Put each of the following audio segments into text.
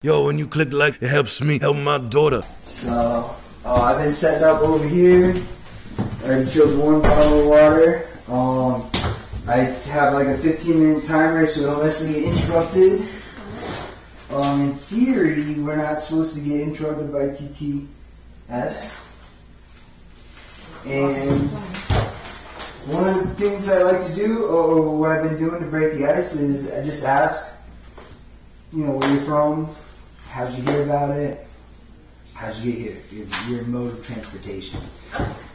Yo, when you click like, it helps me help my daughter. So, I've been setting up over here. I already filled one bottle of water. I have like a 15-minute timer so unless I get interrupted. In theory, we're not supposed to get interrupted by TTS. And one of the things I like to do, or what I've been doing to break the ice, is I just ask, where you're from, how'd you hear about it, how'd you get here, your mode of transportation,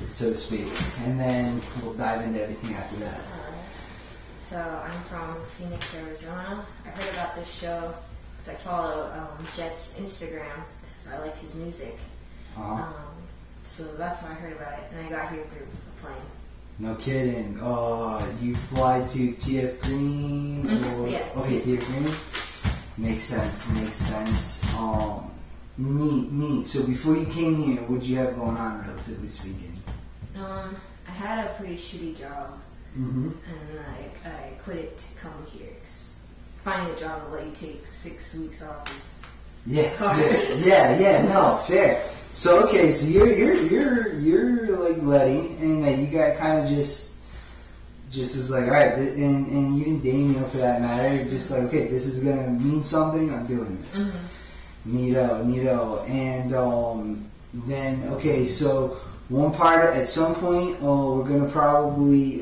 so to speak. And then we'll dive into everything after that. So I'm from Phoenix, Arizona. I heard about this show because I follow Jet's Instagram because I like his music. So that's how I heard about it, and I got here through a plane. No kidding. You fly to TF Green? Yeah. Okay, TF Green. Makes sense. Neat. So before you came here, what did you have going on, relatively speaking? I had a pretty shitty job. And I quit it to come here. Finding a job that let you take 6 weeks off is hard. No, fair. So okay, so you're like Letty, and you got kind of just was like, all right, and even Daniel for that matter, just like, okay, this is gonna mean something. I'm doing this. Neato, and then okay, so one part at some point, we're gonna probably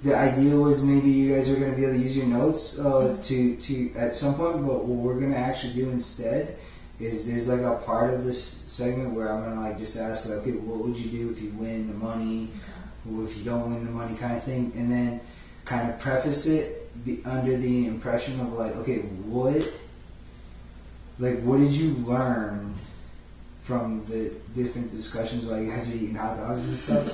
the idea was maybe you guys are gonna be able to use your notes to at some point, but what we're gonna actually do instead is there's like a part of this segment where I'm gonna like just ask like, okay, what would you do if you win the money, or if you don't win the money, kind of thing, and then kind of preface it under the impression of like, okay, what did you learn from the different discussions while you guys are eating hot dogs and stuff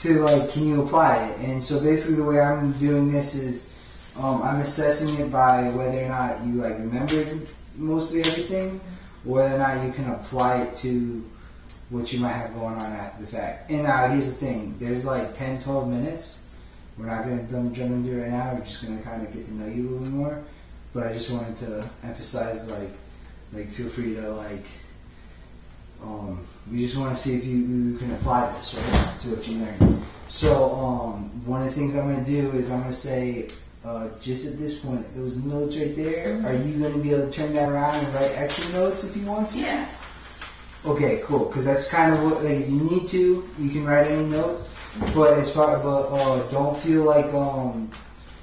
to like, can you apply it? And so basically the way I'm doing this is I'm assessing it by whether or not you like remembered mostly everything, whether or not you can apply it to what you might have going on after the fact. And now here's the thing, there's like 10-12 minutes. We're not going to jump into it right now, we're just going to kind of get to know you a little bit more. But I just wanted to emphasize like feel free to like, we just want to see if you can apply this, right, to what you learned. So one of the things I'm going to do is I'm going to say, just at this point, those notes right there, are you going to be able to turn that around and write extra notes if you want to? Yeah. Okay, cool. Because that's kind of what, like, you need to. You can write any notes, but don't feel like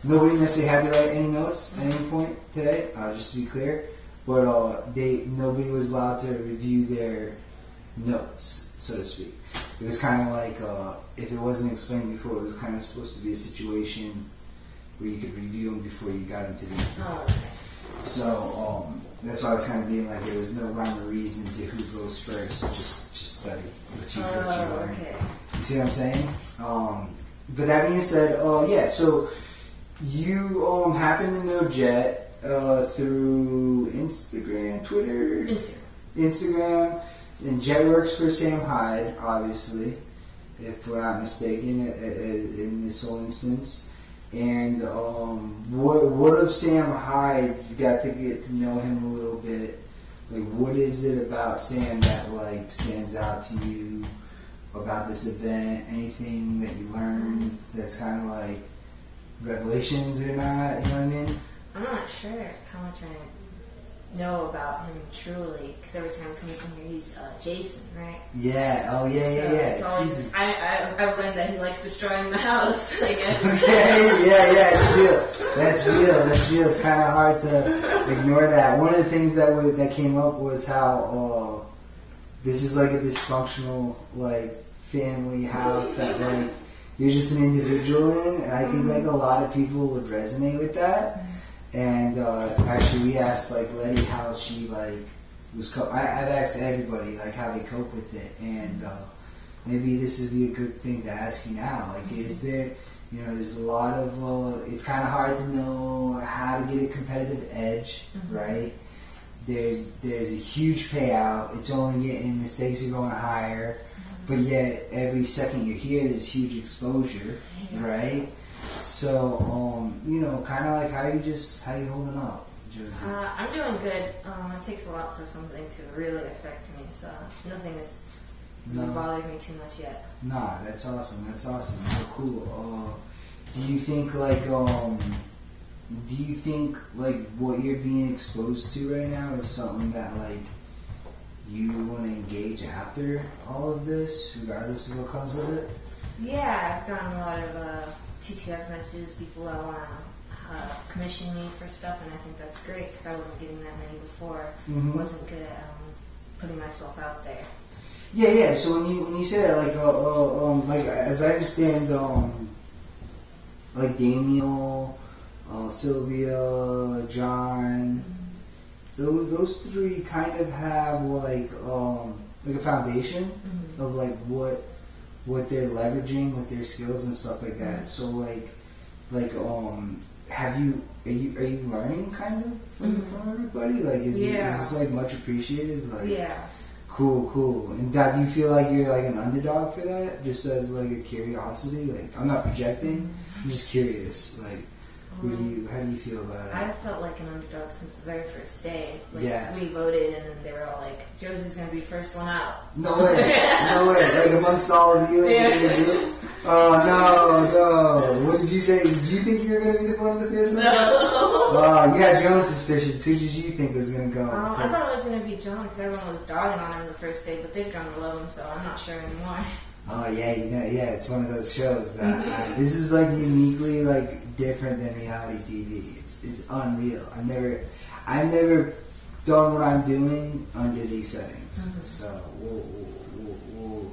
nobody necessarily had to write any notes at any point today. Just to be clear, but nobody was allowed to review their notes, so to speak. It was kind of like if it wasn't explained before, it was kind of supposed to be a situation where you could review them before you got into the interview. Okay. So that's why I was kind of being like, there was no rhyme or reason to who goes first. Just study what you learn. Okay. You see what I'm saying? But that being said, yeah. So you happen to know Jet through Instagram, Twitter, Instagram, and Jet works for Sam Hyde, obviously, if we're not mistaken, in this whole instance. And what of Sam Hyde? You got to get to know him a little bit. Like, what is it about Sam that like stands out to you about this event? Anything that you learned that's kind of like revelations or not? You know what I mean? I'm not sure how much I know about him truly, because every time he comes in here, he's Jason, right? Yeah. Oh, yeah. It's always, I've learned that he likes destroying the house, I guess. Okay. Yeah. It's real. That's real. It's kind of hard to ignore that. One of the things that came up was how this is like a dysfunctional like family house that like you're just an individual in, and I think like a lot of people would resonate with that. And actually, we asked like Letty how she like was. I've asked everybody like how they cope with it, and maybe this would be a good thing to ask you now. Like, is there, there's a lot of. It's kind of hard to know how to get a competitive edge, right? There's a huge payout. It's only getting mistakes are going higher, but yet every second you're here, there's huge exposure, right? So, kind of like how you holding up? Josie? I'm doing good. It takes a lot for something to really affect me, so nothing has bothered me too much yet. Nah, that's awesome. That's awesome. So cool. Do you think like what you're being exposed to right now is something that like you want to engage after all of this, regardless of what comes of it? Yeah, I've gotten a lot of TTS messages, people that want to commission me for stuff, and I think that's great because I wasn't getting that many before. Mm-hmm. Wasn't good at putting myself out there. Yeah. So when you say that, like as I understand, like Daniel, Sylvia, John, those three kind of have like a foundation of like what they're leveraging with their skills and stuff like that. So like are you learning kind of from everybody? Like is this like much appreciated? Like yeah. Cool. And do you feel like you're like an underdog for that? Just as like a curiosity? Like I'm not projecting. I'm just curious. Like how do you feel about it? I felt like an underdog since the very first day. Like, yeah. We voted and then they were all like, Josie's going to be first one out. No way. Like amongst all of you in the group? Oh, no. What did you say? Did you think you were going to be one of the first ones? No. You had your own suspicions. Who did you think was going to go? I thought it was going to be John because everyone was dogging on him the first day, but they've grown to love him, so I'm not sure anymore. Oh, yeah, it's one of those shows that this is like uniquely like different than reality TV. It's unreal. I've never done what I'm doing under these settings. So we'll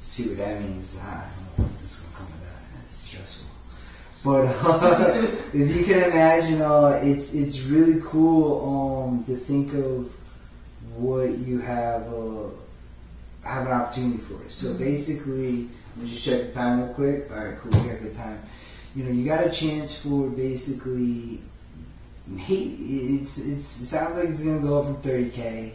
see what that means. I don't know what's gonna come of that. It's stressful. But if you can imagine, it's really cool to think of what you have an opportunity for. So basically, let me just check the time real quick. All right, cool. We got good time. You got a chance for basically. It sounds like it's gonna go up from 30K.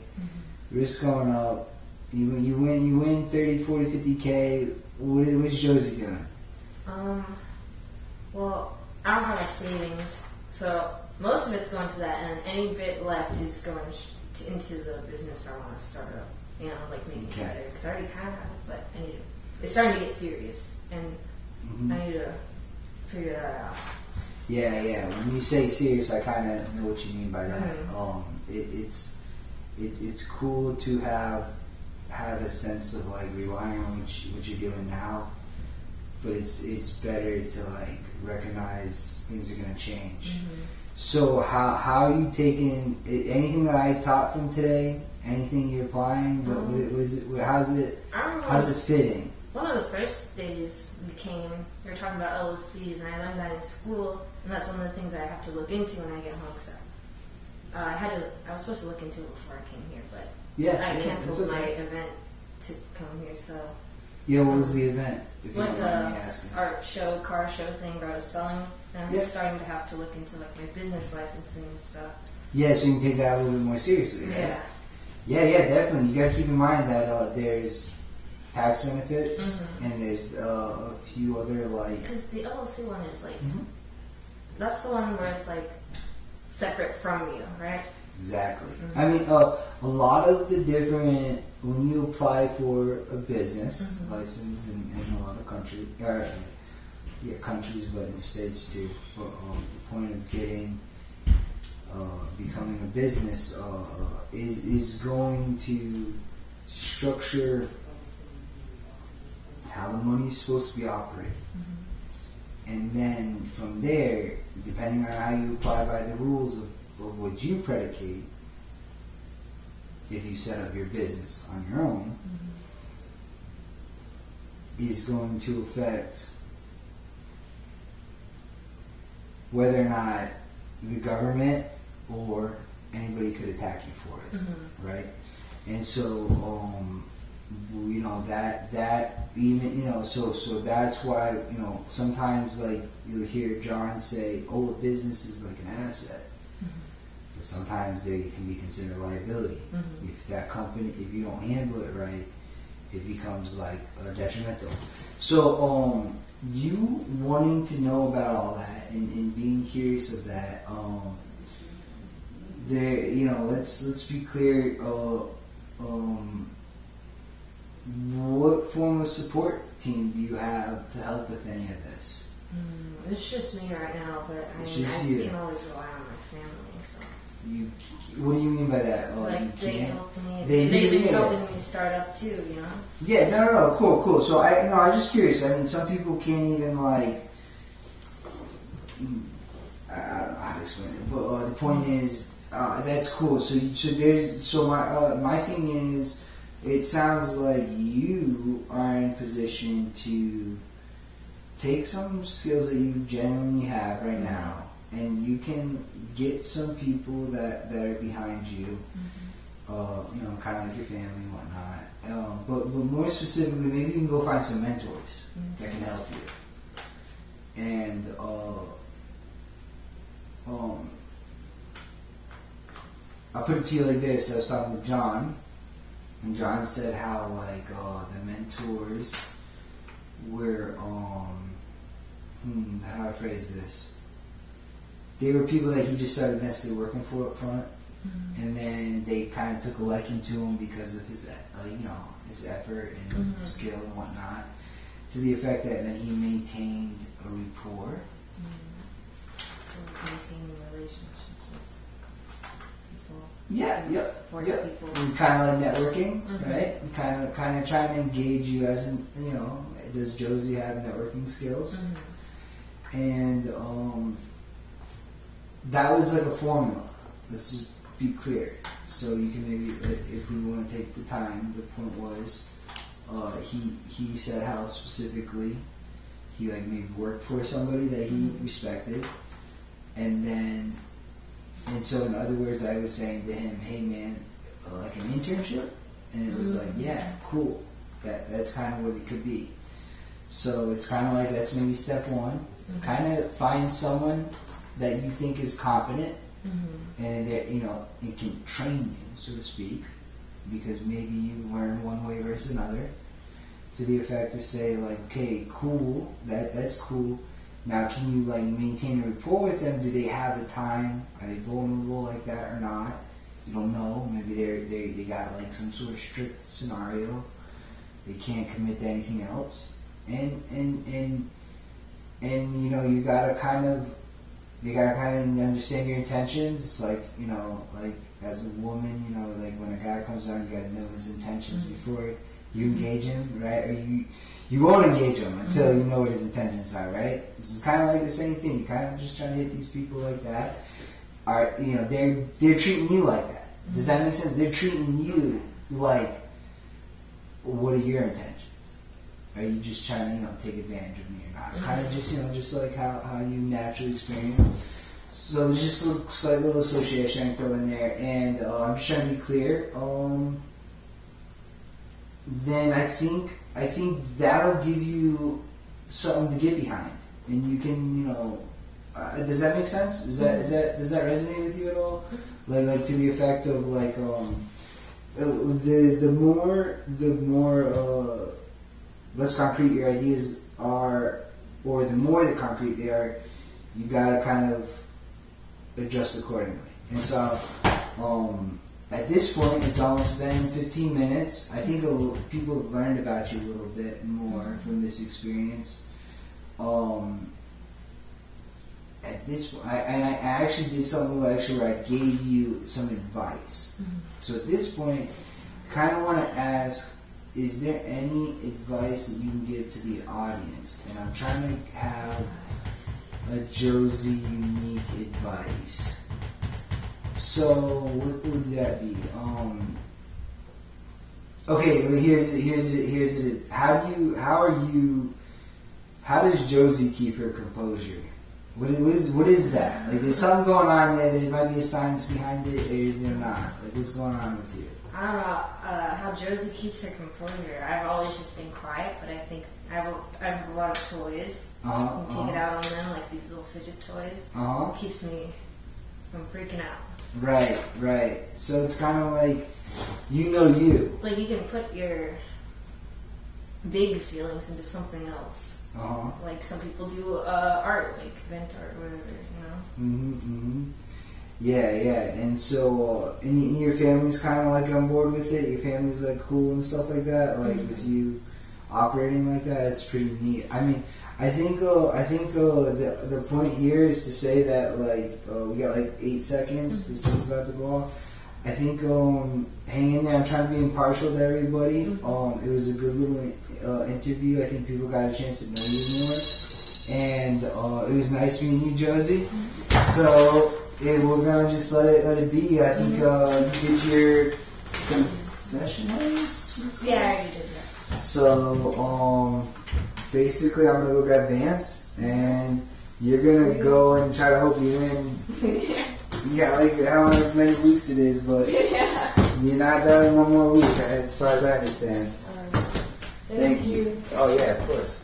Risk going up. You win 30, 40, 50K. What's Josie doing? Well, I don't have my savings, so most of it's going to that, and any bit left is going into the business I want to start up. Like making it better. Because I already kind of have it, but it's starting to get serious, and I need to figure that out. Yeah. When you say serious, I kind of know what you mean by that. It's cool to have a sense of like relying on what you're doing now, but it's better to like recognize things are going to change. So how are you taking anything that I taught from today? Anything you're applying? How's it fitting? One of the first days we were talking about LLCs, and I learned that in school, and that's one of the things I have to look into when I get home. So I was supposed to look into it before I came here, but I canceled my event to come here. So what was the event? If like a art show, car show thing where I was selling, and I'm starting to have to look into like my business licensing and stuff. Yeah, so you can take that a little bit more seriously, right? Yeah, definitely. You got to keep in mind that there's tax benefits and there's a few other like. Because the LLC one is like, that's the one where it's like separate from you, right? Exactly. I mean, a lot of the different when you apply for a business license in a lot of countries, but in the States too. But the point of getting. Becoming a business is going to structure how the money is supposed to be operated, and then from there, depending on how you apply by the rules of what you predicate, if you set up your business on your own, is going to affect whether or not the government or anybody could attack you for it, right? And so, that even, so that's why, sometimes like you'll hear John say, oh, a business is like an asset. But sometimes they can be considered a liability. If that company, if you don't handle it right, it becomes like detrimental. So, you wanting to know about all that and being curious of that, there, you know, let's be clear. What form of support team do you have to help with any of this? It's just me right now, but I It's mean, just I you. can always rely on my family. So. What do you mean by that? You Like they can't? helped me. They've been helping me start up too, you know. Yeah, no, cool. So I'm just curious. I mean, some people can't even like. I don't know how to explain it, but the point is, that's cool. So my thing is, it sounds like you are in a position to take some skills that you genuinely have right now, and you can get some people that are behind you, you know, kind of like your family and whatnot. But more specifically, maybe you can go find some mentors that can help you. And I'll put it to you like this. I was talking with John, and John said how like the mentors were how do I phrase this? They were people that he just started necessarily working for up front, and then they kind of took a liking to him because of his you know, his effort and skill and whatnot, to the effect that he maintained a rapport. So maintaining relationships with people. People. Kind of like networking, right? Kind of trying to engage you as in, you know, does Josie have networking skills? And that was like a formula. Let's just be clear. So you can maybe, if we want to take the time, the point was, he said how specifically he like maybe worked for somebody that he respected, and so in other words, I was saying to him, hey man, like an internship, and it was like, yeah, cool, that's kind of what it could be. So it's kind of like, that's maybe step one. Kind of find someone that you think is competent, and that, you know, it can train you, so to speak, because maybe you learn one way versus another, to the effect to say like, okay, cool, that's cool. Now, can you like maintain a rapport with them? Do they have the time? Are they vulnerable like that or not? You don't know. Maybe they got like some sort of strict scenario. They can't commit to anything else, and you know, you gotta kind of understand your intentions. It's like, you know, like as a woman, you know, like when a guy comes down, you gotta know his intentions before you engage him, right? Or you won't engage him until you know what his intentions are, right? This is kind of like the same thing. You're kind of just trying to hit these people like that. Are, you know, they're treating you like that. Does that make sense? They're treating you like, what are your intentions? Are you just trying to, you know, take advantage of me or not? Kind of just, you know, just like how you naturally experience. So there's just a slight little association I can throw in there, and I'm just trying to be clear. Then I think that'll give you something to get behind, and you can, you know, does that make sense? Does that resonate with you at all? Like to the effect of like the more less concrete your ideas are, or the more the concrete they are, you gotta kind of adjust accordingly. And so at this point, it's almost been 15 minutes. I think people have learned about you a little bit more from this experience. At this point, I actually did something where I gave you some advice. So at this point, kind of want to ask, is there any advice that you can give to the audience? And I'm trying to have a Josie unique advice. So what would that be? Okay, well, here's it. How does Josie keep her composure? What is that? Like, there's something going on there. There might be a science behind it, or is there not? Like, what's going on with you? I don't know how Josie keeps her composure. I've always just been quiet, but I think I have a lot of toys. You can take it out on them, like these little fidget toys. It keeps me from freaking out. Right. So it's kind of like, you know you. Like, you can put your big feelings into something else. Like some people do art, like vent art or whatever, you know? Yeah, and so, and your family's kind of like on board with it. Your family's like cool and stuff like that. Like with you operating like that, it's pretty neat. I mean, I think the point here is to say that like we got like 8 seconds. This thing's about to go off. I think hang in there. I'm trying to be impartial to everybody. It was a good little interview. I think people got a chance to know you more, and it was nice meeting you, Josie. So. We're gonna just let it be. I think you did your confession, Yeah, I already did that. So basically, I'm gonna go grab Vance, and you're gonna go and try to hope you win. Yeah, like however many weeks it is, but you're not done in one more week, as far as I understand. Thank you. Oh yeah, of course.